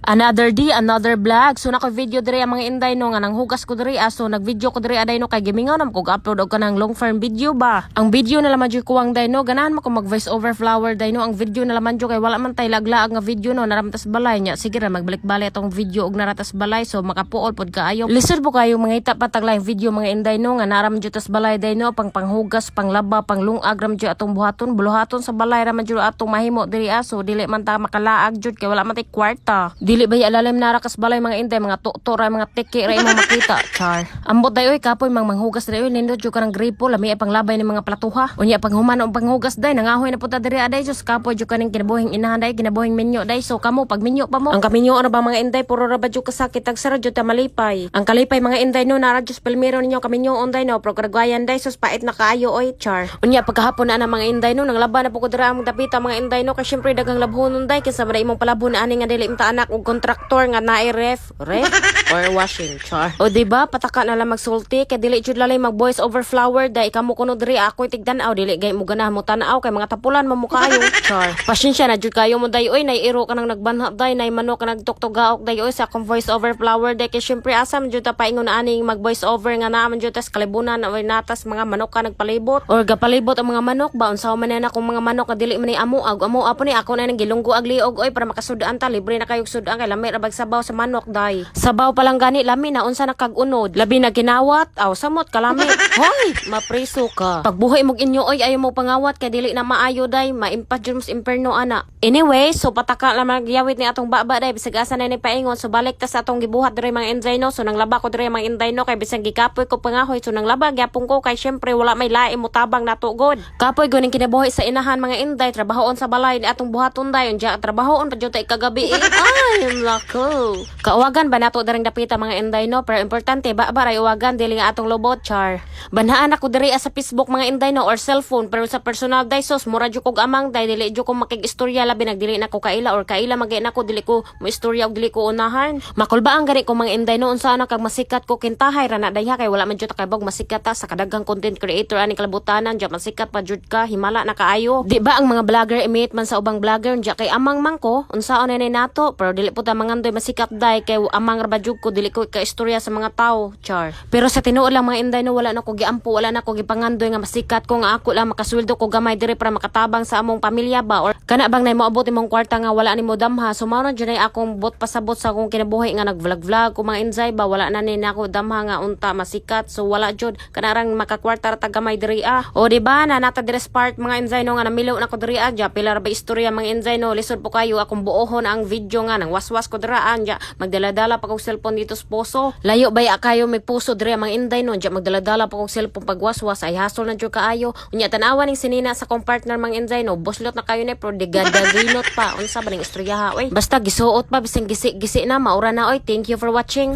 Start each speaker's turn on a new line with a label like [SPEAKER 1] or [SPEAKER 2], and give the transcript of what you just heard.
[SPEAKER 1] Another day, another vlog. So nako video diri ang mga inday no nga nang hugas ko diri so nag-video ko diri aday no kay gimingaw nam ko upload og kanang long form video ba. Ang video na laman jud ko ang day no ganahan mo ko mag voice over flower day no ang video na laman jud kay wala man tay laglaag nga video no naramtas balay nya sige ra magbalik-balik atong video og naratas balay so makapuol pod kaayo. Lisod po kayo mga ita pataglaing video mga inday no nga naram jud tas balay day no panghugas, panglaba, panglungag ram jud atong buhaton, buluhaton sa balay ra man jud atong mahimo diri so dili man ta makalaag jud kay wala man tay kwarta. Dili ba alalim narakas balay mga inday mga tukto ra mga tiki ra imong makita char. Ambot dayoy kapoy manghugas dayoy nindot jud karang gripo lami ay panglabay ni mga platuha. Unya panghuman og panghugas day nangahoy na puta diri aday just kapoy jud kaning kinabuhing inahan day kinabuhing minyo day so kamo pag minyo pa mo. Ang kaminyo ano ba mga inday puro ra ba jud kasakit ag sara jud ta malipay. Ang kalipay mga inday no nara jud palmero ninyo kaminyo onday no progragayan day sus pait na kaayo oy char. Unya pagkahapon na mga inday no nanglaban na pud dira ang dapita mga inday no kay syempre dagang labhonon day kinsa man imong palabon ani nga dili imta anak og kontraktor nga naay ref or washing char. O diba pataka na lang magsulti kay dili jud lalay mag voice over flower day kamo kuno diri ako'y tigdan-aw dili gay mo ganahan mo tan-aw kay mga tapulan mo kayo char. Pasensya na jud kayo mo day oy nay iro ka nang nagbanha day nay manok ka nagtuktogaok day oy sa akong voice over flower day kay syempre asam jud ta paingon aning mag voice over nga naman jud tas kalibunan or natas mga manok ka nagpalibot or gapalibot ang mga manok ba unsa man na akong mga manok ka dili man ni amo apo ni ako na nang gilunggo ag liog oy para makasudaan ta libre na kayog sudan kay lami ra bag sabaw sa manok day. Sabaw pa lang gani lami na unsa nakag-unod labi na ginawat aw samot kalami. Hoy mapriso ka pagbuhay mog inyo oy ayo mo pangawat kay dili na maayo day maimpas jud sa imperno ana. Anyway so pataka lang magyawit ni atong baba day bisag asa na ni paingon so balik ta sa atong gibuhat diri mga inday no so nang laba ko diri mga inday no kay bisag gikapoy ko pangahoy so nang laba gyapon ko kay syempre wala may lain mo tabang nato god. Kapoy guning kinabuhi sa inahan mga inday trabahoon sa balay ni atong buhaton day unya trabahoon pa jud tay kagabi. Ay lako. Kawagan ba nato daring dapita mga inday no pero importante ba ray uwagan dili nga atong lobot char. Banhaan ako diri sa Facebook mga inday no or cellphone pero sa personal day sos mura jud kog amang day dili jud ko makig-istorya labi nagdili na ko kaila or kaila magay na ko dili ko mo istorya og dili ko unahan. Makulba ang gani ko mga inday no unsa na kag masikat ko kintahay ra na dayha kay wala man jud kay bog masikat ta sa kadaghang content creator ani kalabutanan jud masikat pa jud ka himala na kaayo. Di ba ang mga vlogger imit man sa ubang vlogger unya kay amang man ko unsaon na nato pero dili po ta mangandoy masikat day kay amang ra ba jud ko dili ko ka istorya sa mga tao char. Pero sa tinuod lang mga inday no wala na ko giampo wala na ko gipangandoy nga masikat ko nga ako lang makasweldo ko gamay diri para makatabang sa among pamilya ba or kana bang nay moabot imong kwarta nga wala nimo damha so mao na jud akong bot pasabot sa akong kinabuhi nga nag-vlog ko mga inday ba wala na ni nako damha nga unta masikat so wala jud kanarang makakwarta ra tagamay diri o di ba na nata diri part mga inday no nga namilaw na ko diri ja pila ra ba istorya mga inday no lisod po kayo akong buohon ang video nga nang waswas ko diraan ja magdala-dala pa kog cellphone dito sa puso layo baya kayo may puso diri mga inday no ja magdala-dala pa kog cellphone pagwaswas ay hasol na jud kaayo unya tan-awan ning sinina sa kong partner mga inday no boslot na kayo ni pro de gadaginot pa unsa ba ning istorya ha oy basta gisuot pa bising gisi na maura na oy thank you for watching.